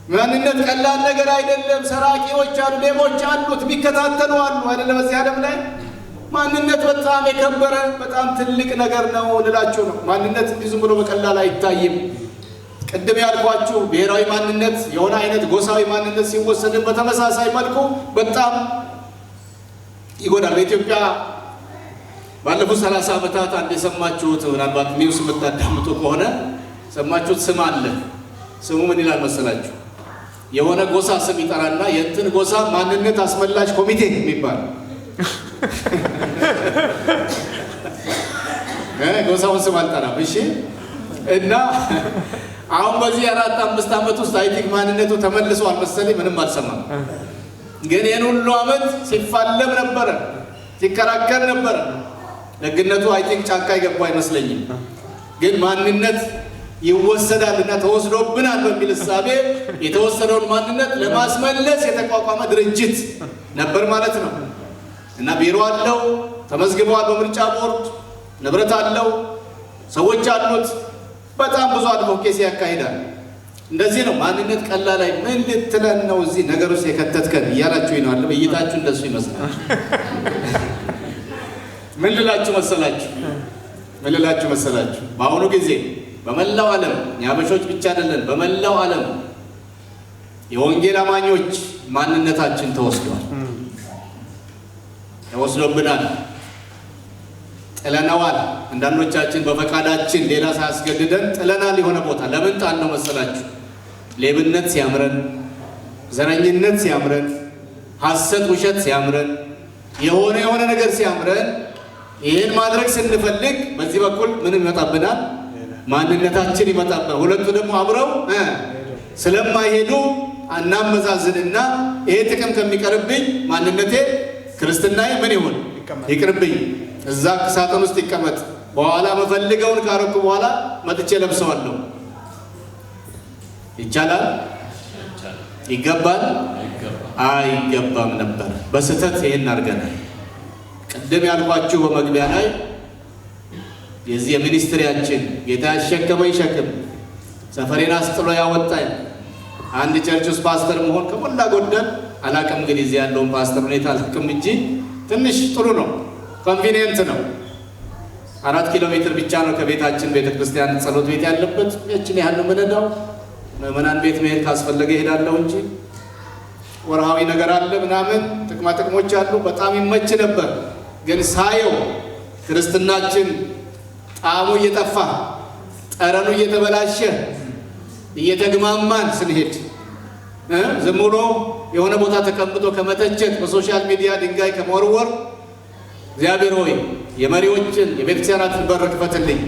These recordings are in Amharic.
ማንነት ቀላል ነገር አይደለም። ሰራቂዎች አሉ፣ ሌቦች አሉት፣ የሚከታተሉ አሉ አይደለም በዚህ ዓለም ላይ። ማንነት በጣም የከበረ በጣም ትልቅ ነገር ነው ልላችሁ ነው። ማንነት እንዲህ ዝም ብሎ በቀላል አይታይም። ቅድም ያልኳችሁ ብሔራዊ ማንነት የሆነ አይነት ጎሳዊ ማንነት ሲወሰድን በተመሳሳይ መልኩ በጣም ይጎዳል። በኢትዮጵያ ባለፉት 30 ዓመታት አንድ የሰማችሁት ምናልባት ኒውስ የምታዳምጡ ከሆነ ሰማችሁት ስም አለ። ስሙ ምን ይላል መሰላችሁ? የሆነ ጎሳ ስም ይጠራና የእንትን ጎሳ ማንነት አስመላሽ ኮሚቴ የሚባል ጎሳውን ስም አልጠራም። እሺ። እና አሁን በዚህ 4-5 ዓመት ውስጥ አይ ቲንክ ማንነቱ ተመልሷል መሰለኝ። ምንም አልሰማም። ግን ይህን ሁሉ ዓመት ሲፋለም ነበረ፣ ሲከራከር ነበረ። ደግነቱ አይ ቲንክ ጫካ ይገባ አይመስለኝም። ግን ማንነት ይወሰዳልና ተወስዶብናል በሚል እሳቤ የተወሰደውን ማንነት ለማስመለስ የተቋቋመ ድርጅት ነበር ማለት ነው። እና ቢሮ አለው፣ ተመዝግበዋል በምርጫ ቦርድ፣ ንብረት አለው፣ ሰዎች አሉት። በጣም ብዙ አድቮኬሲ ያካሂዳል። እንደዚህ ነው። ማንነት ቀላል ላይ ምን ልትለን ነው እዚህ ነገር ውስጥ የከተትከን እያላችሁ ይናል። እይታችሁ እንደሱ ይመስላል። ምን ልላችሁ መሰላችሁ? በአሁኑ ጊዜ በመላው ዓለም የአበሾች ብቻ አይደለም፣ በመላው ዓለም የወንጌል አማኞች ማንነታችን ተወስዶብናል፣ ጥለነዋል። አንዳንዶቻችን በፈቃዳችን ሌላ ሳያስገድደን ጥለናል የሆነ ቦታ። ለምን ጣልነው መሰላችሁ? ሌብነት ሲያምረን፣ ዘረኝነት ሲያምረን፣ ሐሰት ውሸት ሲያምረን፣ የሆነ ነገር ሲያምረን፣ ይህን ማድረግ ስንፈልግ በዚህ በኩል ምን ይመጣብናል? ማንነታችን ይመጣብናል። ሁለቱ ደግሞ አብረው ስለማይሄዱ እናመዛዝንና ይሄ ጥቅም ከሚቀርብኝ ማንነቴ ክርስትናዬ ምን ይሁን ይቅርብኝ፣ እዛ ሳጥን ውስጥ ይቀመጥ፣ በኋላ መፈልገውን ካረኩ በኋላ መጥቼ ለብሰዋለሁ። ይቻላል? ይገባል? አይገባም ነበር። በስህተት ይሄን አድርገናል። ቅድም ያልኳችሁ በመግቢያ ላይ የዚህ የሚኒስትሪያችን ጌታ ያሸከመኝ ሸክም ሰፈሬን አስጥሎ ያወጣኝ አንድ ቸርች ውስጥ ፓስተር መሆን ከሞላ ጎደል አላቅም። እንግዲህ እዚህ ያለውን ፓስተር ሁኔታ አላቅም እንጂ ትንሽ ጥሩ ነው፣ ኮንቪኒየንት ነው። 4 ኪሎ ሜትር ብቻ ነው ከቤታችን ቤተክርስቲያን ጸሎት ቤት ያለበት። ያችን ያህል ነው የምነዳው። ምናምን ቤት መሄድ ካስፈለገ እሄዳለሁ እንጂ ወርሃዊ ነገር አለ ምናምን ጥቅማ ጥቅሞች አሉ። በጣም ይመች ነበር። ግን ሳየው ክርስትናችን ጣዕሙ እየጠፋ ጠረኑ እየተበላሸ እየተግማማን ስንሄድ ዝም ብሎ የሆነ ቦታ ተቀምጦ ከመተቸት በሶሻል ሚዲያ ድንጋይ ከመወርወር እግዚአብሔር ሆይ የመሪዎችን የቤተክርስቲያናትን በር ክፈትልኝ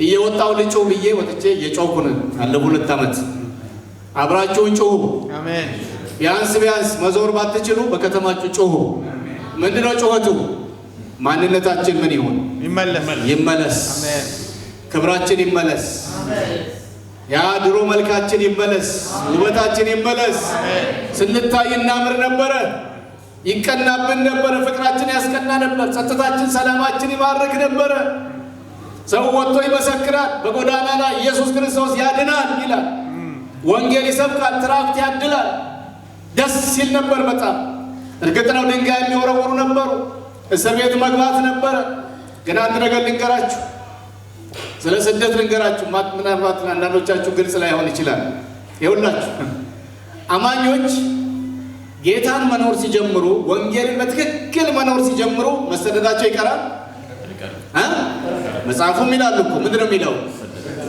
እየወጣው ልጮህ ብዬ ወጥቼ እየጮኩ ነው ያለው 2 ዓመት። አብራችሁን ጮሁ። አሜን። ቢያንስ መዞር ባትችሉ በከተማችሁ ጮሁ። ምንድነው ጮኸቱ? ማንነታችን ምን ይሁን? ይመለስ። አሜን። ክብራችን ይመለስ። አሜን። ያ ድሮ መልካችን ይመለስ፣ ውበታችን ይመለስ። አሜን። ስንታይ እናምር ነበረ፣ ይቀናብን ነበረ፣ ፍቅራችን ያስቀና ነበር፣ ጸጥታችን ሰላማችን ይባርክ ነበረ። ሰው ወጥቶ ይመሰክራል፣ በጎዳና ላይ ኢየሱስ ክርስቶስ ያድናል ይላል፣ ወንጌል ይሰብካል፣ ትራክት ያድላል። ደስ ሲል ነበር በጣም። እርግጥ ነው ድንጋይ የሚወረውሩ ነበሩ፣ እስር ቤት መግባት ነበረ። ግን አንድ ነገር ልንገራችሁ፣ ስለ ስደት ልንገራችሁ። ምናልባት አንዳንዶቻችሁ ግልጽ ላይሆን ይችላል። ይኸውላችሁ አማኞች ጌታን መኖር ሲጀምሩ፣ ወንጌልን በትክክል መኖር ሲጀምሩ መሰደዳቸው ይቀራል። መጽሐፉም ይላል እኮ ምንድን ነው የሚለው?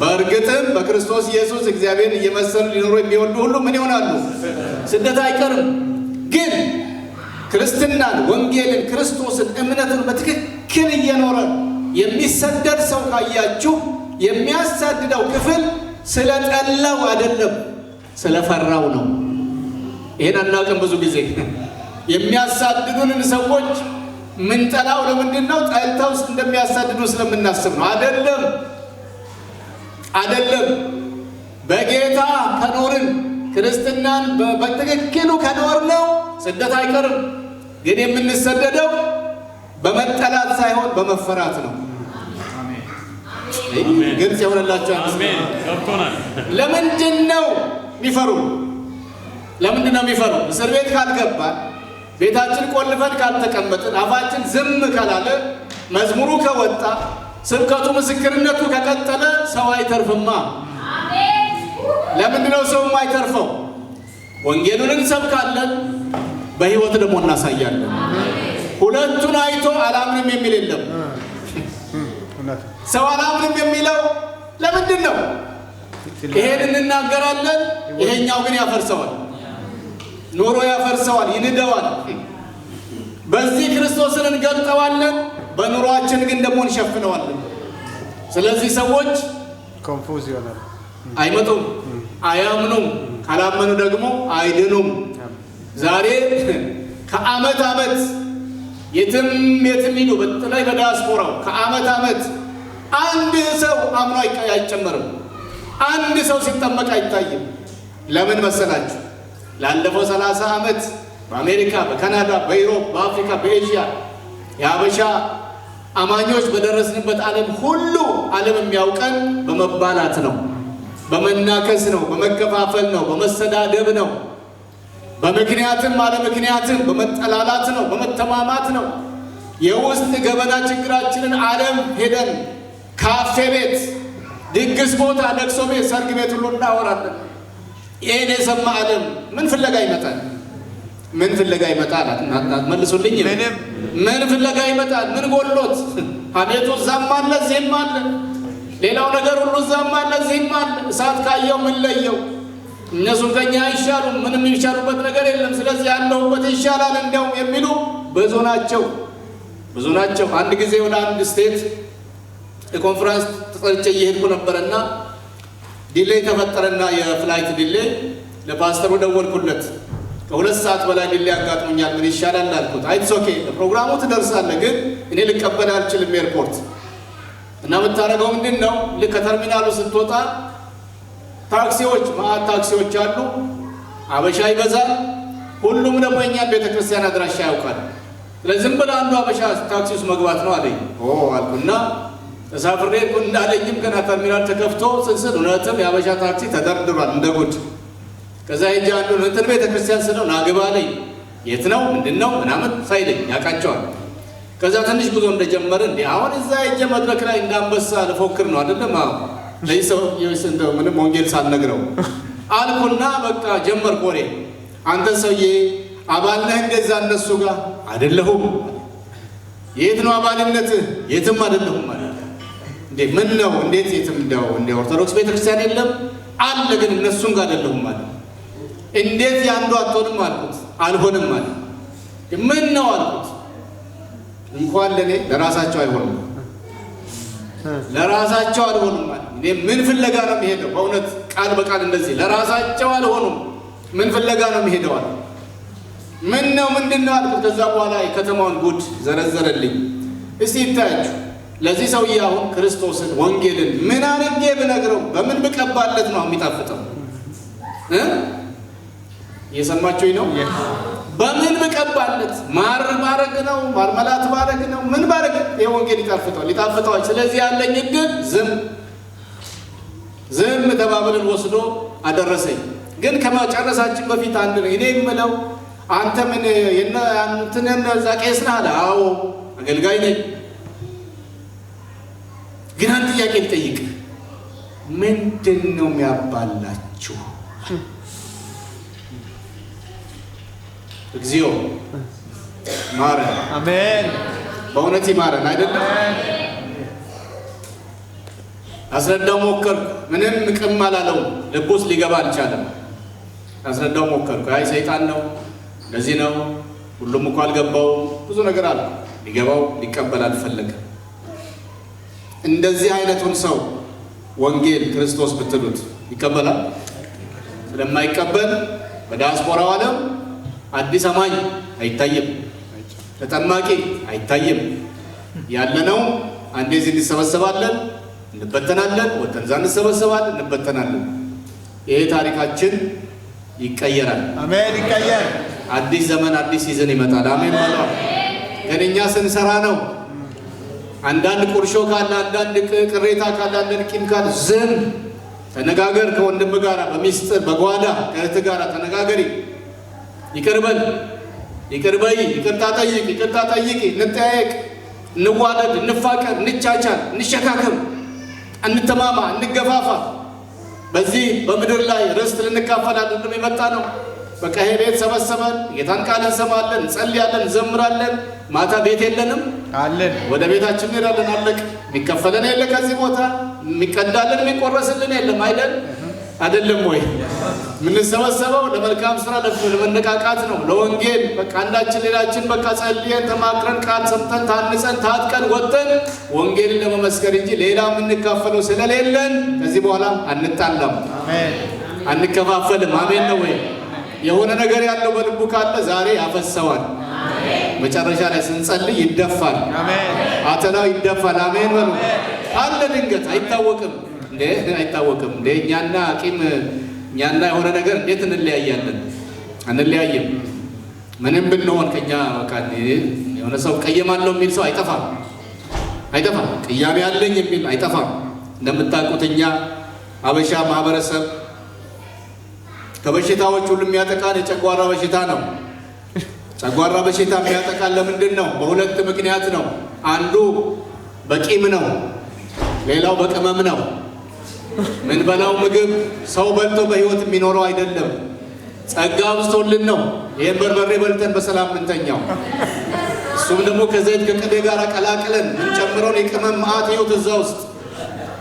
በእርግጥም በክርስቶስ ኢየሱስ እግዚአብሔርን እየመሰሉ ሊኖሩ የሚወዱ ሁሉ ምን ይሆናሉ? ስደት አይቀርም። ግን ክርስትናን፣ ወንጌልን፣ ክርስቶስን፣ እምነትን በትክክል እየኖረ የሚሰደድ ሰው ካያችሁ የሚያሳድደው ክፍል ስለጠላው አይደለም፣ ስለፈራው ነው። ይሄን አናውቅም። ብዙ ጊዜ የሚያሳድዱንን ሰዎች ምንጠላው ለምንድን ነው? ጠልተው እንደሚያሳድዱ ስለምናስብ ነው። አይደለም። በጌታ ከኖርን ክርስትናን በትክክሉ ከኖርነው ስደት አይቀርም። ግን የምንሰደደው በመጠላት ሳይሆን በመፈራት ነው። ግልጽ የሆነላቸው። ለምንድን ነው የሚፈሩ? ለምንድን ነው የሚፈሩ? እስር ቤት ካልገባን፣ ቤታችን ቆልፈን ካልተቀመጥን፣ አፋችን ዝም ካላለ፣ መዝሙሩ ከወጣ፣ ስብከቱ ምስክርነቱ ከቀጠለ ሰው አይተርፍማ። ለምንድን ነው ሰው የማይተርፈው? ወንጌሉን እንሰብካለን፣ በህይወት ደግሞ እናሳያለን። ሁለቱን አይቶ አላምንም የሚል የለም። ሰው አላምንም የሚለው ለምንድን ነው? ይሄን እንናገራለን፣ ይሄኛው ግን ያፈርሰዋል፣ ኑሮ ያፈርሰዋል፣ ይንደዋል። በዚህ ክርስቶስን እንገልጠዋለን፣ በኑሯችን ግን ደግሞ እንሸፍነዋለን። ስለዚህ ሰዎች ኮንፉዝ ይሆናል፣ አይመጡም፣ አያምኑም። ካላመኑ ደግሞ አይድኑም። ዛሬ ከዓመት ዓመት የትም ሂዱ፣ በተለይ በዲያስፖራው ከዓመት ዓመት አንድ ሰው አምኖ አይጨመርም። አንድ ሰው ሲጠመቅ አይታይም። ለምን መሰላችሁ? ላለፈው 30 ዓመት በአሜሪካ፣ በካናዳ፣ በዩሮፕ፣ በአፍሪካ፣ በኤዥያ የሀበሻ አማኞች በደረስንበት ዓለም ሁሉ ዓለም የሚያውቀን በመባላት ነው፣ በመናከስ ነው፣ በመከፋፈል ነው፣ በመሰዳደብ ነው፣ በምክንያትም አለ ምክንያትም በመጠላላት ነው፣ በመተማማት ነው። የውስጥ ገበና ችግራችንን ዓለም ሄደን ካፌ ቤት፣ ድግስ ቦታ፣ ለቅሶ ቤት፣ ሰርግ ቤት ሁሉ እናወራለን። ይህን የሰማ ዓለም ምን ፍለጋ ይመጣል? ምን ፍለጋ ይመጣል? መልሱልኝ። ምን ፍለጋ ይመጣል? ምን ጎሎት? ሀሜቱ እዛም አለ እዚህም አለ። ሌላው ነገር ሁሉ እዛም አለ እዚህም አለ። እሳት ካየው ምን ለየው? እነሱም ከኛ አይሻሉም፣ ምንም የሚሻሉበት ነገር የለም። ስለዚህ ያለሁበት ይሻላል እንዲያውም የሚሉ ብዙ ናቸው፣ ብዙ ናቸው። አንድ ጊዜ ወደ አንድ ስቴት የኮንፈረንስ ተጠርቼ እየሄድኩ ነበረና ዲሌይ ተፈጠረና የፍላይት ዲሌይ ለፓስተሩ ደወልኩለት። ከ2 ሰዓት በላይ ዲሌይ አጋጥሞኛል፣ ምን ይሻላል አልኩት። አይትስ ኦኬ ለፕሮግራሙ ትደርሳለህ፣ ግን እኔ ልቀበል አልችልም ኤርፖርት እና የምታደርገው ምንድን ነው? ልክ ከተርሚናሉ ስትወጣ ታክሲዎች ማአት ታክሲዎች አሉ፣ አበሻ ይበዛል። ሁሉም ደግሞ የእኛን ቤተክርስቲያን አድራሻ ያውቃል። ስለዚህ ዝም ብለህ አንዱ አበሻ ታክሲ ውስጥ መግባት ነው አለኝ። አልኩና ተሳፍሬ እንዳለኝም ገና ተርሚናል ተከፍቶ ስንስል እውነትም የአበሻ ታክሲ ተደርድሯል እንደ ጉድ። ከዛ ሄጄ አንዱን እንትን ቤተክርስቲያን ስለው ናግባ አለኝ። የት ነው ምንድን ነው ምናምን ሳይለኝ ያውቃቸዋል። ከዛ ትንሽ ጉዞ እንደጀመረ እንዴ አሁን እዛ ሄጄ መድረክ ላይ እንዳንበሳ ልፎክር ነው አይደለም? ለዚህ ሰው እንደው ምንም ወንጌል ሳልነግረው አልኩና በቃ ጀመርኩ ወሬ። አንተ ሰውዬ አባል ነህ እንደዛ እነሱ ጋር? አይደለሁም። የት ነው አባልነትህ? የትም አይደለሁም ማለት እንዴ? ምን ነው እንዴት የትም? እንደው እንደ ኦርቶዶክስ ቤተክርስቲያን የለም አለ፣ ግን እነሱም ጋር አይደለሁም ማለት እንዴት ያንዱ አትሆንም አልኩት። አልሆንም ማለት ምን ነው አልኩት። እንኳን ለኔ ለራሳቸው አይሆንም፣ ለራሳቸው አልሆኑም ማለት እኔ ምን ፍለጋ ነው የሚሄደው? በእውነት ቃል በቃል እንደዚህ ለራሳቸው አልሆኑም፣ ምን ፍለጋ ነው የሚሄደው አለ። ምን ነው ምንድን ነው አልኩት። ከዛ በኋላ የከተማውን ጉድ ዘረዘረልኝ። እስቲ ይታያችሁ ለዚህ ሰውዬ አሁን ክርስቶስን ወንጌልን ምን አድርጌ ብነግረው በምን ብቀባለት ነው የሚጣፍጠው? እየሰማችሁኝ ነው? በምን ብቀባለት? ማር ባረግ ነው? ማርመላት ባረግ ነው? ምን ባረግ ይሄ ወንጌል ይጣፍጠዋል። ስለዚህ ያለኝ ግን ዝም ተባብለን ወስዶ አደረሰኝ። ግን ከመጨረሳችን በፊት አንድ ነው እኔ የምለው፣ አንተ ምን እንትን እዛ ቄስ ነህ አለ። አዎ አገልጋይ ነኝ። ግን አንድ ጥያቄ ልጠይቅ፣ ምንድን ነው የሚያባላችሁ? እግዚኦ ማረን። አሜን። በእውነት ይማረን አይደለም? አስረዳው ሞከርኩ፣ ምንም ቅም አላለውም። ልብ ውስጥ ሊገባ አልቻለም። አስረዳው ሞከርኩ። አይ ሰይጣን ነው ለዚህ ነው ሁሉም እኮ አልገባውም፣ ብዙ ነገር አለ። ሊገባው ሊቀበል አልፈለገም። እንደዚህ አይነቱን ሰው ወንጌል ክርስቶስ ብትሉት ይቀበላል? ስለማይቀበል በዲያስፖራው ዓለም አዲስ አማኝ አይታይም፣ ተጠማቂ አይታይም። ያለነው አንዴ እዚህ እንሰበሰባለን፣ እንበተናለን፣ ወተን እዛ እንሰበሰባለን፣ እንበተናለን። ይሄ ታሪካችን ይቀየራል። አሜን። ይቀየር። አዲስ ዘመን አዲስ ሲዝን ይመጣል። አሜን ማለት ግን እኛ ስንሰራ ነው። አንዳንድ ቁርሾ ካለ፣ አንዳንድ ቅሬታ ካለ፣ አንዳንድ ቂም ካለ ዝም ተነጋገር። ከወንድም ጋር በሚስጥር በጓዳ ከእህት ጋር ተነጋገሪ። ይቅር በል፣ ይቅር በይ፣ ይቅርታ ጠይቅ፣ ይቅርታ ጠይቂ፣ እንጠያየቅ፣ እንዋደድ፣ እንፋቀር፣ እንቻቻል፣ እንሸካከም፣ እንተማማ፣ እንገፋፋ። በዚህ በምድር ላይ ርስት ልንካፈል አይደለም የመጣ ነው። በቃ ይሄ ቤት ሰበሰበን፣ ጌታን ቃል እንሰማለን፣ እንጸልያለን፣ እንዘምራለን። ማታ ቤት የለንም አለን። ወደ ቤታችን እንሄዳለን። አለቅ የሚከፈለን የለ ከዚህ ቦታ የሚቀዳልን የሚቆረስልን የለም አይደል? አይደለም ወይ? የምንሰበሰበው ለመልካም ስራ ለመነቃቃት ነው፣ ለወንጌል። በቃ አንዳችን ሌላችን በቃ ጸልየን ተማክረን ቃል ሰምተን ታንጸን ታጥቀን ወጥተን ወንጌልን ለመመስከር እንጂ ሌላ የምንካፈለው ስለሌለን ከዚህ በኋላ አንጣላም፣ አንከፋፈልም። አሜን ነው ወይ? የሆነ ነገር ያለው በልቡ ካለ ዛሬ ያፈሰዋል። መጨረሻ ላይ ስንጸልይ ይደፋል፣ አተናው ይደፋል። አሜን በሉ። አለ ድንገት አይታወቅም እንዴ? አይታወቅም እንዴ? እኛና ቂም እኛና የሆነ ነገር እንዴት እንለያያለን? አንለያይም። ምንም ብንሆን ከኛ በቃ የሆነ ሰው ቀየማለሁ የሚል ሰው አይጠፋም፣ አይጠፋም። ቅያሜ ያለኝ የሚል አይጠፋም። እንደምታውቁት እኛ አበሻ ማህበረሰብ ከበሽታዎች ሁሉ የሚያጠቃን የጨጓራ በሽታ ነው። ጨጓራ በሽታ የሚያጠቃን ለምንድን ነው? በሁለት ምክንያት ነው። አንዱ በቂም ነው፣ ሌላው በቅመም ነው። ምን በላው ምግብ ሰው በልቶ በህይወት የሚኖረው አይደለም። ጸጋ አብዝቶልን ነው ይህን በርበሬ በልተን በሰላም ምንተኛው። እሱም ደግሞ ከዘይት ከቅቤ ጋር ቀላቅለን ምንጨምረውን የቅመም መዓት ህይወት እዛ ውስጥ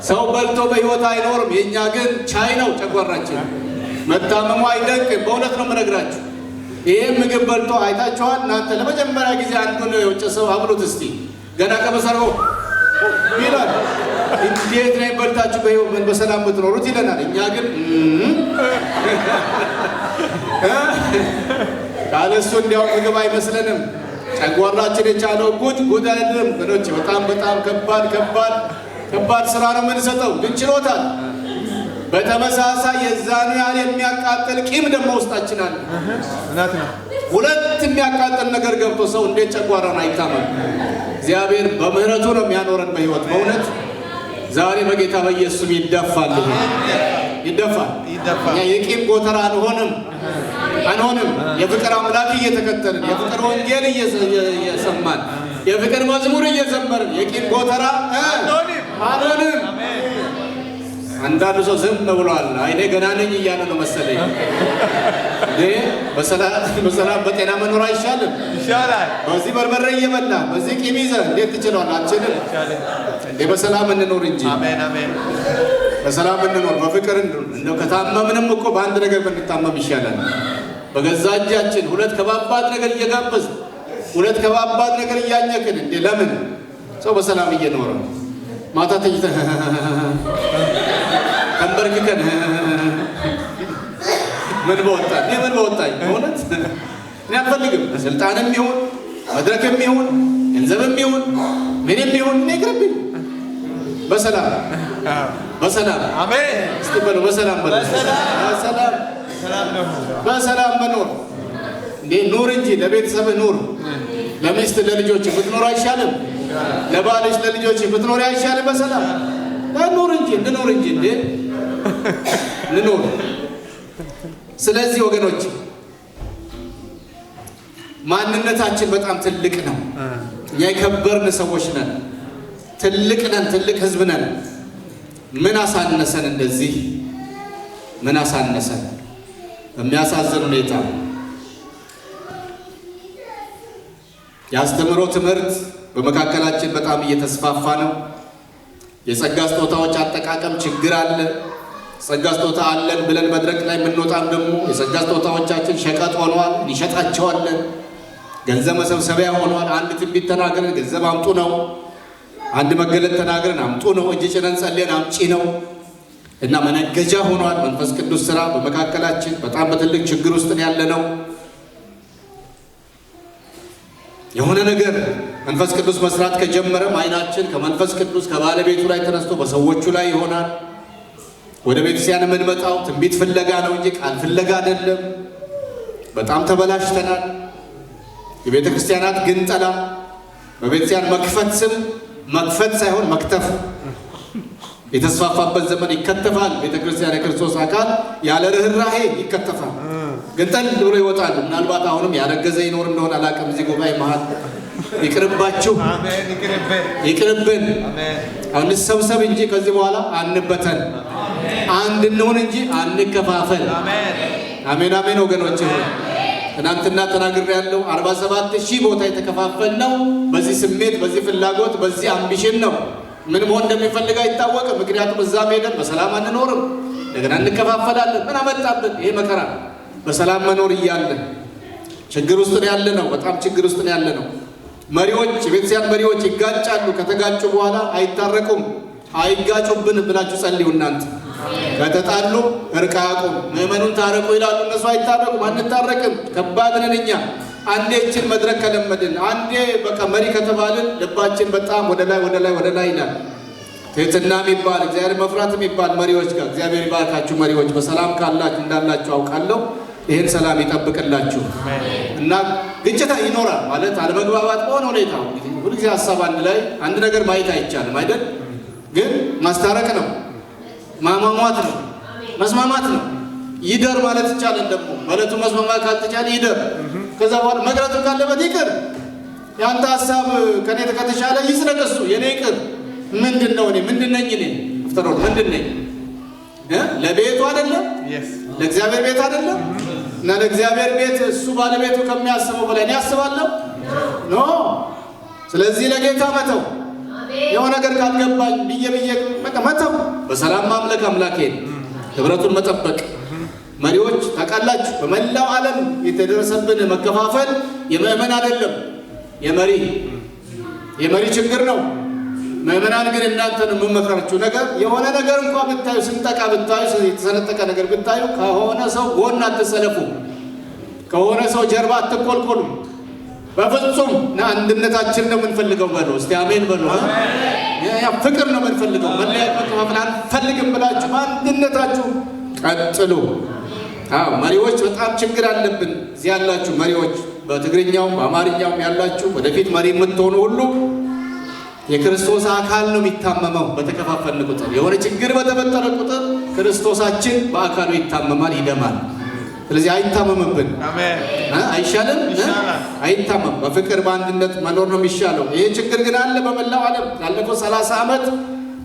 ሰው በልቶ በህይወት አይኖርም። የእኛ ግን ቻይ ነው ጨጓራችን። መታመሙ አይደንቅም። በእውነት ነው የምነግራችሁ። ይህም ምግብ በልቶ አይታችኋል እናንተ? ለመጀመሪያ ጊዜ አንዱን የውጭ ሰው አብሉት እስቲ ገና ከመሰረው ይላል። እንዴት ነው በልታችሁ በህይወት በሰላም የምትኖሩት ይለናል። እኛ ግን ካለሱ እንዲያው ምግብ አይመስለንም። ጨጓራችን የቻለው ጉድ አይደለም ወገኖች። በጣም ከባድ ስራ ነው የምንሰጠው፣ ግን ችሎታል። በተመሳሳይ የዛኑ ያህል የሚያቃጥል ቂም ደግሞ ውስጣችን አለ። ሁለት የሚያቃጥል ነገር ገብቶ ሰው እንዴት ጨጓራን አይታመም? እግዚአብሔር በምህረቱ ነው የሚያኖረን በህይወት። በእውነት ዛሬ በጌታ በኢየሱስ ይደፋል፣ ይደፋል። እኛ የቂም ጎተራ አንሆንም። የፍቅር አምላክ እየተከተልን የፍቅር ወንጌል እየሰማን የፍቅር መዝሙር እየዘመርን የቂም ጎተራ አንሆንም። አንዳንዱ ሰው ዝም ብሏል። አይኔ ገና ነኝ እያለ ነው መሰለኝ። በሰላም በጤና መኖር አይሻልም? ይሻላል። በዚህ በርበሬ እየበላ በዚህ ቂም ይዘህ እንዴት ትችላለህ? አትችልም። በሰላም እንኖር እንጂ በሰላም እንኖር፣ በፍቅር እንደው ከታመምንም እኮ በአንድ ነገር ብንታመም ይሻላል። በገዛ እጃችን ሁለት ከባባድ ነገር እየጋበዝ ሁለት ከባባድ ነገር እያኘክን እንዴ ለምን ሰው በሰላም እየኖረ ማታ ተኝተህ ተንበርክከን ምን በወጣኝ በእውነት እኔ አልፈልግም። ስልጣንም ይሁን መድረክም ይሁን ገንዘብም ይሁን ምንም ይሁን እኔ ይቅርብኝ። በሰላም አሜን። እስቲ በሉ በሰላም መኖር እንዴ ኑር እንጂ ለቤተሰብህ ኑር። ለሚስት ለልጆች ብትኖር አይሻልም? ለባልሽ ለልጆች ብትኖር አይሻልም? በሰላም እንኑር እንጂ እንዴ እንኑር። ስለዚህ ወገኖች ማንነታችን በጣም ትልቅ ነው። እኛ የከበርን ሰዎች ነን። ትልቅ ህዝብ ነን። ምን አሳነሰን? እንደዚህ ምን አሳነሰን? በሚያሳዝን ሁኔታ የአስተምህሮ ትምህርት በመካከላችን በጣም እየተስፋፋ ነው። የጸጋ ስጦታዎች አጠቃቀም ችግር አለ። ጸጋ ስጦታ አለን ብለን መድረክ ላይ የምንወጣም ደግሞ የጸጋ ስጦታዎቻችን ሸቀጥ ሆኗል፣ እንሸጣቸዋለን። ገንዘብ መሰብሰቢያ ሆኗል። አንድ ትንቢት ተናግረን ገንዘብ አምጡ ነው። አንድ መገለጥ ተናግረን አምጡ ነው። እጅ ጭነን ጸልየን አምጪ ነው እና መነገጃ ሆኗል። መንፈስ ቅዱስ ስራ በመካከላችን በጣም በትልቅ ችግር ውስጥ ያለ ነው። የሆነ ነገር መንፈስ ቅዱስ መስራት ከጀመረም አይናችን ከመንፈስ ቅዱስ ከባለቤቱ ላይ ተነስቶ በሰዎቹ ላይ ይሆናል። ወደ ቤተክርስቲያን የምንመጣው ትንቢት ፍለጋ ነው እንጂ ቃል ፍለጋ አይደለም። በጣም ተበላሽተናል። የቤተ ክርስቲያናት ግንጠላ፣ በቤተክርስቲያን መክፈት ስም መክፈት ሳይሆን መክተፍ የተስፋፋበት ዘመን ይከተፋል። ቤተ ክርስቲያን የክርስቶስ አካል ያለ ርኅራኄ ይከተፋል። ግንጠል ብሎ ይወጣሉ። ምናልባት አሁንም ያረገዘ ይኖር እንደሆነ አላውቅም። እዚህ ጉባኤ መሃል ይቅርባችሁ፣ አሜን። ይቅርብን፣ ይቅርብን። አሜን። አሁን እንሰብሰብ እንጂ ከዚህ በኋላ አንበተን፣ አንድ እንሁን እንጂ አንከፋፈል። አሜን፣ አሜን፣ አሜን። ወገኖች ሆይ ትናንትና ተናግሬያለሁ። 47,000 ቦታ የተከፋፈል ነው በዚህ ስሜት፣ በዚህ ፍላጎት፣ በዚህ አምቢሽን ነው። ምን መሆን እንደሚፈልግ አይታወቅም። ምክንያቱም እዛ ሄደን በሰላም አንኖርም፣ እንደገና እንከፋፈላለን። ምን አመጣብን ይሄ መከራ? በሰላም መኖር እያለን ችግር ውስጥ ነው ያለ ነው። በጣም ችግር ውስጥ ነው ያለ ነው። መሪዎች፣ የቤተክርስቲያን መሪዎች ይጋጫሉ። ከተጋጩ በኋላ አይታረቁም። አይጋጩብን ብላችሁ ጸልዩ እናንተ። ከተጣሉ እርቅ አያውቁም። ምዕመኑን ታረቁ ይላሉ፣ እነሱ አይታረቁም። አንታረቅም። ከባድ ነን እኛ። አንዴ እችን መድረክ ከለመድን፣ አንዴ በቃ መሪ ከተባልን ልባችን በጣም ወደ ላይ ወደ ላይ ወደ ላይ ይላል። ትህትና የሚባል እግዚአብሔር መፍራት የሚባል መሪዎች ጋር እግዚአብሔር ይባርካችሁ። መሪዎች በሰላም ካላችሁ እንዳላችሁ አውቃለሁ። ይህን ሰላም ይጠብቅላችሁ እና ግጭት ይኖራል ማለት አለመግባባት በሆነ ሁኔታ ሁልጊዜ ሀሳብ አንድ ላይ አንድ ነገር ማየት አይቻልም አይደል? ግን ማስታረቅ ነው፣ ማማሟት ነው፣ መስማማት ነው። ይደር ማለት ይቻላል። ደግሞ ማለቱ መስማማት ካልተቻለ ይደር። ከዛ በኋላ መቅረቱ ካለበት ይቅር። ያንተ ሀሳብ ከኔ ከተሻለ ይስረቀሱ የኔ ይቅር። ምንድነው? እኔ ምንድነኝ? እኔ ፍጥሮት ምንድነኝ? ለቤቱ አይደለም ለእግዚአብሔር ቤት አይደለም። እና ለእግዚአብሔር ቤት እሱ ባለቤቱ ከሚያስበው በላይ እኔ አስባለሁ ኖ። ስለዚህ ለጌታ መተው፣ የሆነ ነገር ካልገባኝ ብዬ በቃ መተው፣ በሰላም ማምለክ አምላኬን፣ ህብረቱን መጠበቅ። መሪዎች ታውቃላችሁ፣ በመላው ዓለም የተደረሰብን መከፋፈል የምእመን አይደለም የመሪ ችግር ነው። ምእመናን ግን እናንተን የምመክራችሁ ነገር የሆነ ነገር እንኳን ብታዩ፣ ስንጠቃ ብታዩ፣ የተሰነጠቀ ነገር ብታዩ ከሆነ ሰው ጎን አትሰለፉ፣ ከሆነ ሰው ጀርባ አትቆልቆሉ። በፍጹም አንድነታችን ነው የምንፈልገው። በሉ እስቲ አሜን በሉ። ያ ፍቅር ነው የምንፈልገው፣ መለያየት መከፋፈል አንፈልግም ብላችሁ በአንድነታችሁ ቀጥሉ። መሪዎች በጣም ችግር አለብን። እዚህ ያላችሁ መሪዎች፣ በትግርኛውም በአማርኛውም ያላችሁ ወደፊት መሪ የምትሆኑ ሁሉ የክርስቶስ አካል ነው የሚታመመው። በተከፋፈልን ቁጥር የሆነ ችግር በተፈጠረ ቁጥር ክርስቶሳችን በአካሉ ይታመማል፣ ይደማል። ስለዚህ አይታመምብን። አይሻልም? አይታመም። በፍቅር በአንድነት መኖር ነው የሚሻለው። ይሄ ችግር ግን አለ በመላው ዓለም። ላለፈው 30 ዓመት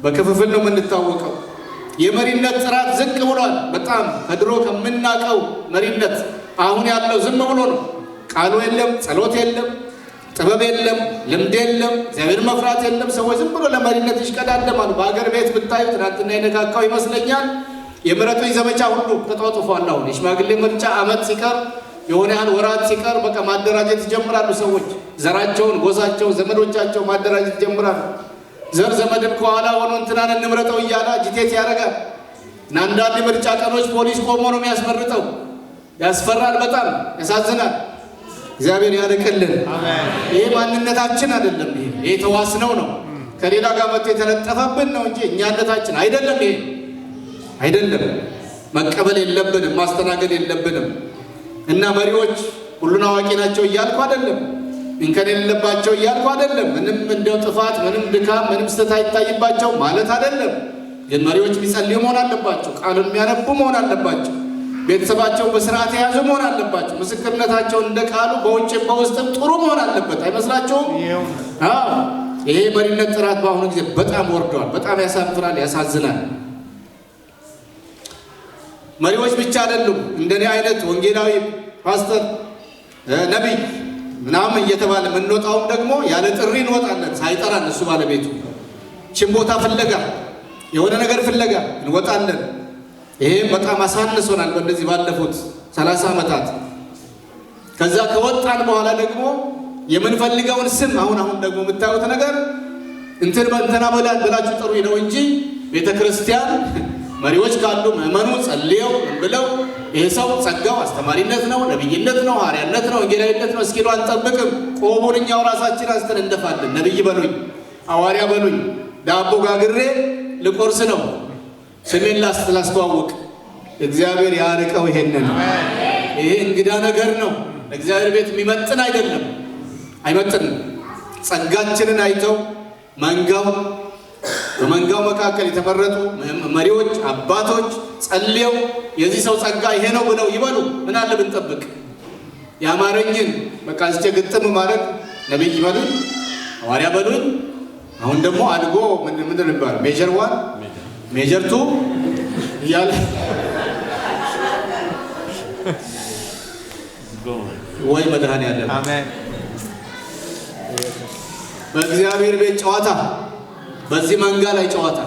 በክፍፍል ነው የምንታወቀው። የመሪነት ጥራት ዝቅ ብሏል በጣም ከድሮ ከምናውቀው መሪነት። አሁን ያለው ዝም ብሎ ነው። ቃሉ የለም፣ ጸሎት የለም፣ ጥበብ የለም፣ ልምድ የለም፣ እግዚአብሔር መፍራት የለም። ሰዎች ዝም ብሎ ለመሪነት ይሽቀዳደማሉ። በሀገር ቤት ብታዩ ትናንትና የነካካው ይመስለኛል የምረጡኝ ዘመቻ ሁሉ ተጧጡፏል። አሁን የሽማግሌ ምርጫ ዓመት ሲቀር የሆነ ያህል ወራት ሲቀር በቃ ማደራጀት ይጀምራሉ። ሰዎች ዘራቸውን፣ ጎሳቸውን፣ ዘመዶቻቸው ማደራጀት ይጀምራሉ። ዘር ዘመድም ከኋላ ሆኖ እንትናን እንምረጠው እያለ ጅቴት ያደርጋል። እና አንዳንድ ምርጫ ቀኖች ፖሊስ ቆሞ ነው የሚያስመርጠው። ያስፈራል፣ በጣም ያሳዝናል። እግዚአብሔር ያርቅልን። ይሄ ማንነታችን አይደለም። ይሄ ተዋስነው ነው፣ ከሌላ ጋር መጥቶ የተለጠፈብን ነው እንጂ እኛነታችን አይደለም። ይሄ አይደለም። መቀበል የለብንም፣ ማስተናገድ የለብንም። እና መሪዎች ሁሉን አዋቂ ናቸው እያልኩ አይደለም፣ እንከን የሌለባቸው እያልኩ አይደለም። ምንም እንደው ጥፋት፣ ምንም ድካም፣ ምንም ስህተት አይታይባቸው ማለት አይደለም። ግን መሪዎች የሚጸልዩ መሆን አለባቸው። ቃሉን የሚያነቡ መሆን አለባቸው። ቤተሰባቸው በስርዓት የያዙ መሆን አለባቸው። ምስክርነታቸው እንደ ቃሉ በውጭም በውስጥም ጥሩ መሆን አለበት። አይመስላችሁም? ይሄ መሪነት ጥራት በአሁኑ ጊዜ በጣም ወርዷል። በጣም ያሳፍራል፣ ያሳዝናል። መሪዎች ብቻ አይደሉም። እንደኔ አይነት ወንጌላዊ ፓስተር፣ ነቢይ ምናምን እየተባለ የምንወጣውም ደግሞ ያለ ጥሪ እንወጣለን። ሳይጠራን እሱ ባለቤቱ ችን ቦታ ፍለጋ የሆነ ነገር ፍለጋ እንወጣለን። ይሄም በጣም አሳንሶናል በእንደዚህ ባለፉት 30 ዓመታት። ከዛ ከወጣን በኋላ ደግሞ የምንፈልገውን ስም አሁን ደግሞ የምታዩት ነገር እንትን በእንትና ብላችሁ ጥሩ ነው እንጂ ቤተ ክርስቲያን መሪዎች ካሉ ምዕመኑ ጸልየው ብለው ይሄ ሰው ጸጋው አስተማሪነት ነው፣ ነብይነት ነው፣ ሐዋርያነት ነው፣ ወንጌላዊነት ነው እስኪሉ አንጠብቅም። ቆቡን እኛው ራሳችን አንስተን እንደፋለን። ነብይ በሉኝ፣ ሐዋርያ በሉኝ፣ ዳቦ ጋግሬ ልቆርስ ነው ስሜን ላስተዋውቅ። እግዚአብሔር ያርቀው ይሄንን። ይሄ እንግዳ ነገር ነው፣ እግዚአብሔር ቤት የሚመጥን አይደለም፣ አይመጥንም። ጸጋችንን አይተው መንጋው በመንጋው መካከል የተመረጡ መሪዎች አባቶች ጸልየው የዚህ ሰው ጸጋ ይሄ ነው ብለው ይበሉ። ምን አለ ብንጠብቅ? ያማረኝን በቃ እስከ ግጥም ማለት ነብይ ይበሉኝ ሐዋርያ በሉኝ። አሁን ደግሞ አድጎ ምን ነበር ሜጀር 1 ሜጀር 2 እያለ ወይ መድኃኔዓለም አሜን። በእግዚአብሔር ቤት ጨዋታ፣ በዚህ መንጋ ላይ ጨዋታ።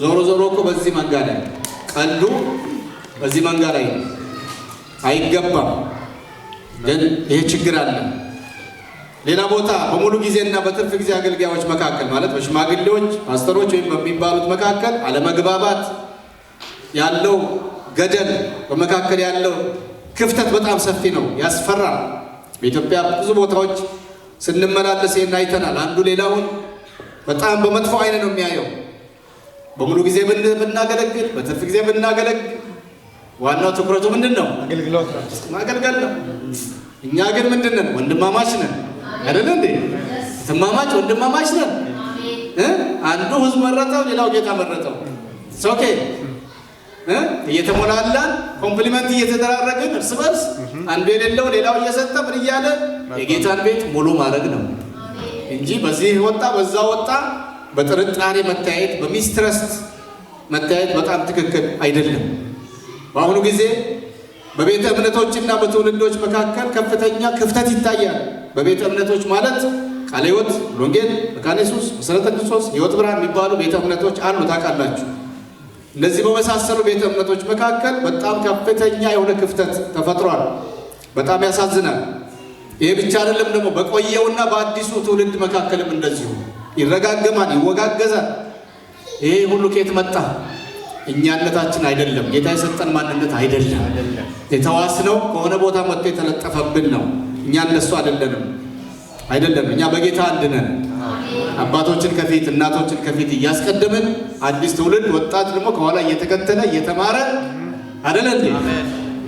ዞሮ ዞሮ እኮ በዚህ መንጋ ላይ ቀልዱ በዚህ መንጋ ላይ አይገባም። ግን ይሄ ችግር አለ። ሌላ ቦታ በሙሉ ጊዜና በትርፍ ጊዜ አገልጋዮች መካከል ማለት በሽማግሌዎች ፓስተሮች ወይም በሚባሉት መካከል አለመግባባት ያለው ገደል፣ በመካከል ያለው ክፍተት በጣም ሰፊ ነው፣ ያስፈራል። በኢትዮጵያ ብዙ ቦታዎች ስንመላለስ ይሄን አይተናል። አንዱ ሌላውን በጣም በመጥፎ አይን ነው የሚያየው። በሙሉ ጊዜ ብናገለግል በትርፍ ጊዜ ብናገለግል ዋናው ትኩረቱ ምንድነው? አገልግሎት ነው፣ ማገልገል ነው። እኛ ግን ምንድነን? ወንድማማች ነን አይደል እንዴ? ተማማች ወንድማማች ነን። አንዱ ህዝብ መረጠው፣ ሌላው ጌታ መረጠው። ኦኬ እየተሞላላን ኮምፕሊመንት እየተደራረግን እርስ በርስ አንዱ የሌለው ሌላው እየሰጠ ምን እያለ የጌታን ቤት ሙሉ ማድረግ ነው እንጂ በዚህ ወጣ በዛ ወጣ በጥርጣሬ መታየት፣ በሚስትረስት መታየት በጣም ትክክል አይደለም። በአሁኑ ጊዜ በቤተ እምነቶችና በትውልዶች መካከል ከፍተኛ ክፍተት ይታያል። በቤተ እምነቶች ማለት ቃለ ሕይወት፣ ወንጌል፣ መካነ ኢየሱስ፣ መሰረተ ክርስቶስ፣ ሕይወት ብርሃን የሚባሉ ቤተ እምነቶች አሉ፣ ታውቃላችሁ። እነዚህ በመሳሰሉ ቤተ እምነቶች መካከል በጣም ከፍተኛ የሆነ ክፍተት ተፈጥሯል። በጣም ያሳዝናል። ይሄ ብቻ አይደለም፣ ደግሞ በቆየውና በአዲሱ ትውልድ መካከልም እንደዚሁ ይረጋገማል፣ ይወጋገዛል። ይሄ ሁሉ ከየት መጣ? እኛነታችን አይደለም፣ ጌታ የሰጠን ማንነት አይደለም። የተዋስነው ከሆነ ቦታ መጥቶ የተለጠፈብን ነው። እኛ እንደሱ አይደለንም። እኛ በጌታ አንድ ነን። አባቶችን ከፊት እናቶችን ከፊት እያስቀደምን አዲስ ትውልድ ወጣት ደግሞ ከኋላ እየተከተለ እየተማረ አይደል እንዴ?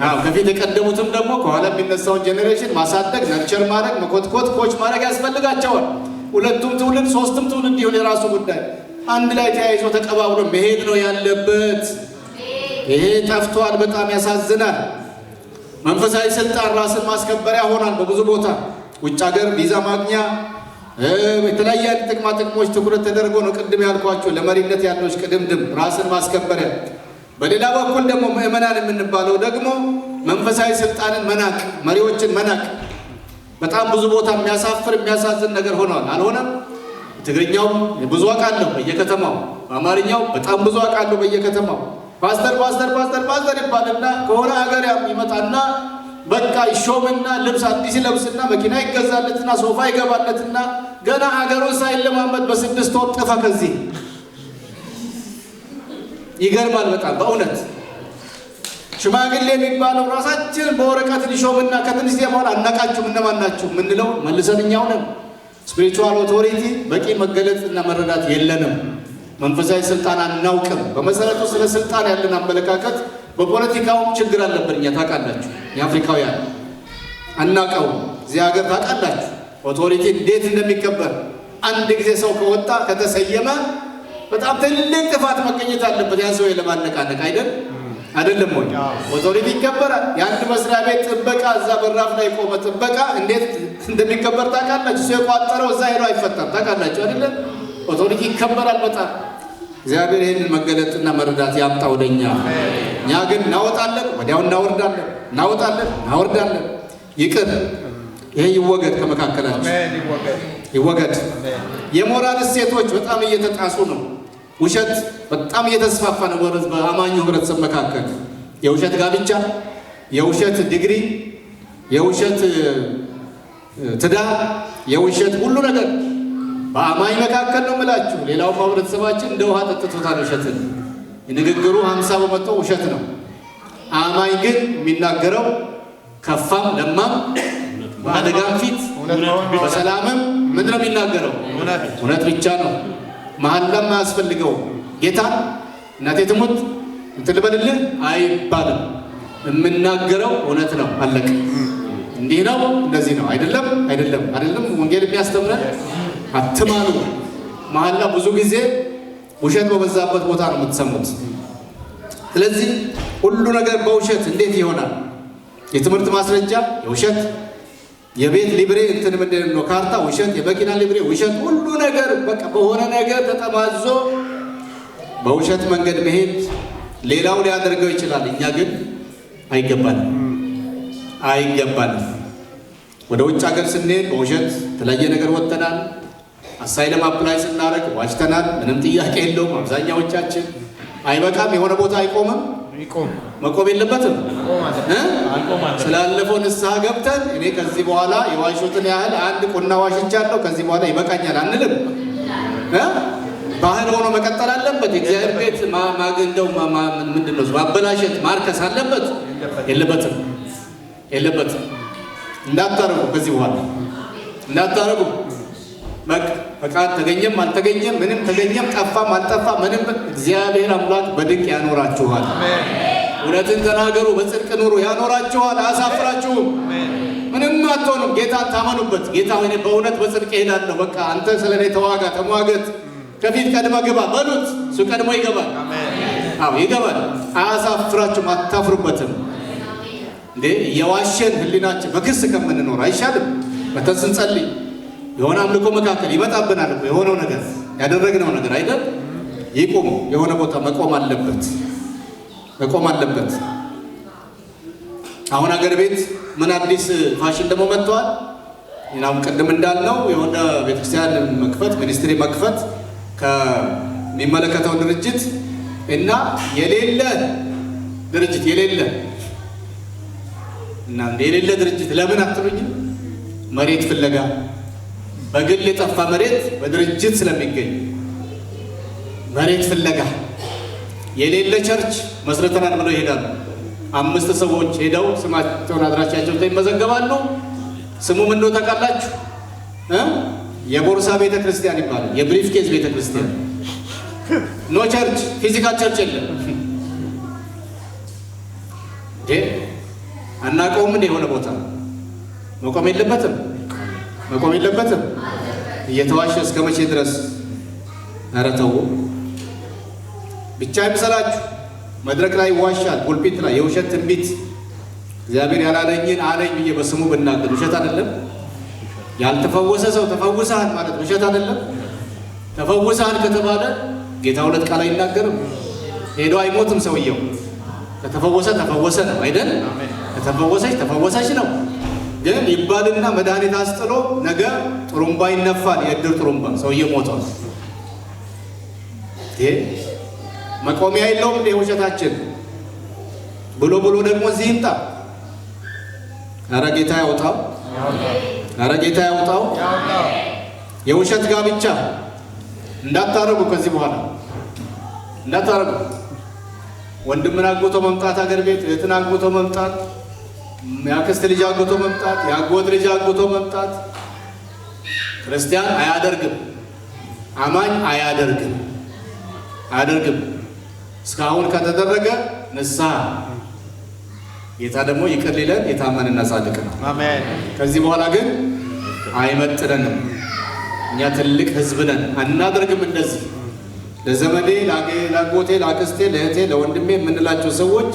አዎ፣ ከፊት የቀደሙትም ደግሞ ከኋላ የሚነሳውን ጄኔሬሽን ማሳደግ፣ ነርቸር ማድረግ፣ መኮትኮት፣ ኮች ማድረግ ያስፈልጋቸዋል። ሁለቱም ትውልድ ሶስትም ትውልድ ይሁን የራሱ ጉዳይ አንድ ላይ ተያይዞ ተቀባብሎ መሄድ ነው ያለበት። ይሄ ጠፍቷል። በጣም ያሳዝናል። መንፈሳዊ ስልጣን ራስን ማስከበሪያ ሆኗል። በብዙ ቦታ ውጭ ሀገር ቪዛ ማግኛ የተለያየ ጥቅማ ጥቅሞች ትኩረት ተደርጎ ነው ቅድም ያልኳቸው ለመሪነት ያለው ቅድምድም ራስን ማስከበሪያ። በሌላ በኩል ደግሞ ምእመናን የምንባለው ደግሞ መንፈሳዊ ስልጣንን መናቅ፣ መሪዎችን መናቅ በጣም ብዙ ቦታ የሚያሳፍር የሚያሳዝን ነገር ሆኗል። አልሆነም? ትግርኛው ብዙ አውቃለሁ በየከተማው፣ በአማርኛው በጣም ብዙ አውቃለሁ በየከተማው። ፓስተር ይባልና ከሆነ ሀገር ይመጣና በቃ ይሾምና ልብስ አዲስ ለብስና መኪና ይገዛለትና ሶፋ ይገባለትና ገና ሀገሩን ሳይለማመድ በ6 ወር ጠፋ ከዚህ። ይገርማል በጣም በእውነት። ሽማግሌ የሚባለው ራሳችንን በወረቀት ሊሾምና ከትንሽ በኋላ አናቃችሁም እነማን ናችሁ ምንለው መልሰን እኛው ነን። ስፒሪቹዋል ኦቶሪቲ በቂ መገለጽና መረዳት የለንም። መንፈሳዊ ስልጣን አናውቅም። በመሰረቱ ስለ ስልጣን ያለን አመለካከት በፖለቲካውም ችግር አለብን። እኛ ታውቃላችሁ፣ የአፍሪካውያን አናውቀው። እዚህ ሀገር ታውቃላችሁ ኦቶሪቲ እንዴት እንደሚከበር። አንድ ጊዜ ሰው ከወጣ ከተሰየመ በጣም ትልቅ ጥፋት መገኘት አለበት ያን ሰው ለማነቃነቅ አይደለም ወይ? ኦቶሪቲ ይከበራል። የአንድ መስሪያ ቤት ጥበቃ እዛ በራፍ ላይ ቆመ ጥበቃ እንዴት እንደሚከበር ታውቃላችሁ። ሰው የቋጠረው እዛ ሄዶ አይፈታም። ታውቃላችሁ አይደለም? ኦቶሪቲ ይከበራል በጣም። እግዚአብሔር ይህንን መገለጥና መረዳት ያምጣ ወደኛ። እኛ ግን እናወጣለን፣ ወዲያው እናወርዳለን፣ እናወጣለን፣ እናወርዳለን። ይቅር፣ ይሄ ይወገድ ከመካከላችን ይወገድ። የሞራል እሴቶች በጣም እየተጣሱ ነው። ውሸት በጣም እየተስፋፋ ነው በአማኙ ህብረተሰብ መካከል። የውሸት ጋብቻ፣ የውሸት ዲግሪ፣ የውሸት ትዳር፣ የውሸት ሁሉ ነገር በአማኝ መካከል ነው የምላችሁ። ሌላው ህብረተሰባችን እንደ ውሃ ጠጥቶታል ውሸትን። የንግግሩ 50% ውሸት ነው። አማኝ ግን የሚናገረው ከፋም ለማም በአደጋም ፊት በሰላምም ምን ነው የሚናገረው? እውነት ብቻ ነው። መሐላም አያስፈልገው። ጌታ እናቴ ትሙት እንትን ልበልልህ አይባልም። የምናገረው እውነት ነው። አለቀ። እንዲህ ነው እንደዚህ ነው አይደለም። ወንጌል የሚያስተምረን አትማሉ። መሐላ ብዙ ጊዜ ውሸት በበዛበት ቦታ ነው የምትሰሙት። ስለዚህ ሁሉ ነገር በውሸት እንዴት ይሆናል? የትምህርት ማስረጃ የውሸት፣ የቤት ሊብሬ እንትን ምንድን ነው ካርታ ውሸት፣ የመኪና ሊብሬ ውሸት፣ ሁሉ ነገር በቃ በሆነ ነገር ተጠማዞ በውሸት መንገድ መሄድ ሌላው ሊያደርገው ይችላል። እኛ ግን አይገባንም። ወደ ውጭ ሀገር ስንሄድ በውሸት የተለያየ ነገር ወጥተናል። አሳይለም አፕላይ ስናደርግ ዋሽተናል። ምንም ጥያቄ የለውም። አብዛኛዎቻችን አይበቃም፣ የሆነ ቦታ አይቆምም፣ መቆም የለበትም። ስላለፈው ንስሐ ገብተን እኔ ከዚህ በኋላ የዋሾትን ያህል አንድ ቁና ዋሽቻለሁ ከዚህ በኋላ ይበቃኛል አንልም። ባህል ሆኖ መቀጠል አለበት። የእግዚአብሔር ቤት ማግንደው ምንድነው ማበላሸት ማርከስ አለበት? የለበትም። እንዳታረጉ፣ ከዚህ በኋላ እንዳታረጉ። ፈቃድ ተገኘም አልተገኘም፣ ምንም ተገኘም ጠፋም አልጠፋ ምንም እግዚአብሔር አምላክ በድንቅ ያኖራችኋል። እውነትን ተናገሩ፣ በጽድቅ ኑሩ፣ ያኖራችኋል፣ አያሳፍራችሁም። ምንም አትሆኑም። ጌታን ታመኑበት። ጌታ ሆይ በእውነት በጽድቅ እሄዳለሁ፣ በቃ አንተ ስለኔ ተዋጋ፣ ተሟገት፣ ከፊት ቀድመ ግባ በሉት። እሱ ቀድሞ ይገባል። ይገባል። አያሳፍራችሁም፣ አታፍሩበትም። እንዴ የዋሸን ህሊናችን በክስ ከምንኖር አይሻልም? መተን ስንጸልይ የሆነ አምልኮ መካከል ይመጣብናል እኮ የሆነው ነገር ያደረግነው ነገር አይደል? ይቁም። የሆነ ቦታ መቆም አለበት። አሁን አገር ቤት ምን አዲስ ፋሽን ደግሞ መጥቷል። እናም ቅድም እንዳልነው የሆነ ቤተክርስቲያን መክፈት፣ ሚኒስትሪ መክፈት ከሚመለከተው ድርጅት እና የሌለ ድርጅት የሌለ ድርጅት ለምን አትሉኝ? መሬት ፍለጋ በግል የጠፋ መሬት በድርጅት ስለሚገኝ መሬት ፍለጋ የሌለ ቸርች መስርተናል ብለው ይሄዳሉ። 5 ሰዎች ሄደው ስማቸውን አድራሻቸውን ይመዘገባሉ። ስሙ ምን ነው ታውቃላችሁ? የቦርሳ ቤተ ክርስቲያን ይባላል። የብሪፍ ኬዝ ቤተ ክርስቲያን። ኖ ቸርች፣ ፊዚካል ቸርች የለም። አናውቀውም። እንደ የሆነ ቦታ መቆም የለበትም። እየተዋሸ እስከ መቼ ድረስ? ኧረ ተው። ብቻ ይምሰላችሁ። መድረክ ላይ ይዋሻል፣ ፑልፒት ላይ የውሸት ትንቢት እግዚአብሔር ያላለኝን አለኝ ብዬ በስሙ ብናገር ውሸት አይደለም? ያልተፈወሰ ሰው ተፈውሰሃል ማለት ውሸት አይደለም? ተፈውሰሃል ከተባለ ጌታ 2 ቃል አይናገርም። ሄዶ አይሞትም ሰውየው። ከተፈወሰ ተፈወሰ ነው አይደል? ተፈወሰች ነው። ግን ይባልና መድኃኒት አስጥሎ ነገ ጥሩምባ ይነፋል፣ የእድር ጥሩምባ። ሰውየው ሞቷል። መቆሚያ የለውም እንደ ውሸታችን ብሎ ደግሞ እዚህ ይምጣ። ኧረ ጌታ ያውጣው። የውሸት ጋብቻ እንዳታረጉ፣ ከዚህ በኋላ እንዳታረጉ። ወንድምን አግብቶ መምጣት፣ አገር ቤት እህትን አግብቶ መምጣት፣ የአክስት ልጅ አግብቶ መምጣት፣ የአጎት ልጅ አግብቶ መምጣት ክርስቲያን አያደርግም። አማኝ አያደርግም። እስካሁን ከተደረገ ንስሐ ጌታ ደግሞ ይቅር ሊለን የታመንና ጻድቅ ነው። አሜን። ከዚህ በኋላ ግን አይመጥነንም። እኛ ትልቅ ሕዝብ ነን፣ አናደርግም እንደዚህ። ለዘመዴ፣ ለአጎቴ፣ ለአክስቴ፣ ለእህቴ፣ ለወንድሜ የምንላቸው ሰዎች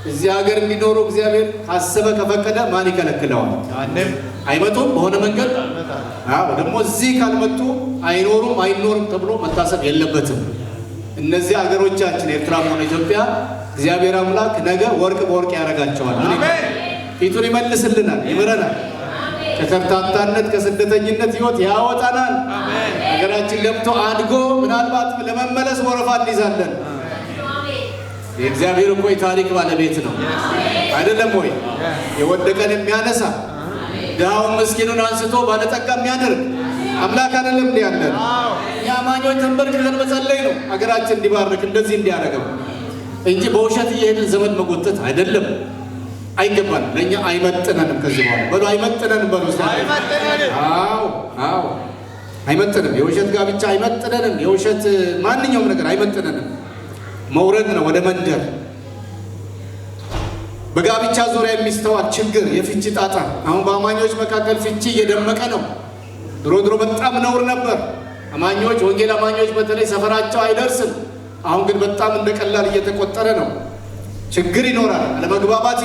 እዚህ ሀገር እንዲኖሩ እግዚአብሔር ካሰበ ከፈቀደ ማን ይከለክለዋል? አይመጡም በሆነ መንገድ። ደግሞ እዚህ ካልመጡ አይኖሩም ተብሎ መታሰብ የለበትም። እነዚህ ሀገሮቻችን ኤርትራም ሆነ ኢትዮጵያ እግዚአብሔር አምላክ ነገ ወርቅ በወርቅ ያደርጋቸዋል። ፊቱን ይመልስልናል፣ ይምረናል። ከከርታታነት ከስደተኝነት ህይወት ያወጣናል። ሀገራችን ገብቶ አድጎ ምናልባት ለመመለስ ወረፋ እንይዛለን። የእግዚአብሔር እኮ የታሪክ ባለቤት ነው አይደለም ወይ? የወደቀን የሚያነሳ ድሃውን ምስኪኑን አንስቶ ባለጠጋ የሚያደርግ አምላክ አይደለም እንዴ ያለን? የአማኞች ተንበርክከን መጸለይ ነው ሀገራችን እንዲባርክ እንደዚህ እንዲያደርገው እንጂ በውሸት እየሄድን ዘመን መጎተት አይደለም። አይገባንም። ለእኛ አይመጥነንም። ከዚህ በኋላ በሉ አይመጥነንም። በሉ አይመጥንም። የውሸት ጋብቻ አይመጥነንም። የውሸት ማንኛውም ነገር አይመጥነንም። መውረድ ነው ወደ መንደር። በጋብቻ ዙሪያ የሚስተዋል ችግር፣ የፍቺ ጣጣ። አሁን በአማኞች መካከል ፍቺ እየደመቀ ነው። ድሮ በጣም ነውር ነበር። አማኞች ወንጌል አማኞች በተለይ ሰፈራቸው አይደርስም። አሁን ግን በጣም እንደቀላል እየተቆጠረ ነው። ችግር ይኖራል፣ አለመግባባት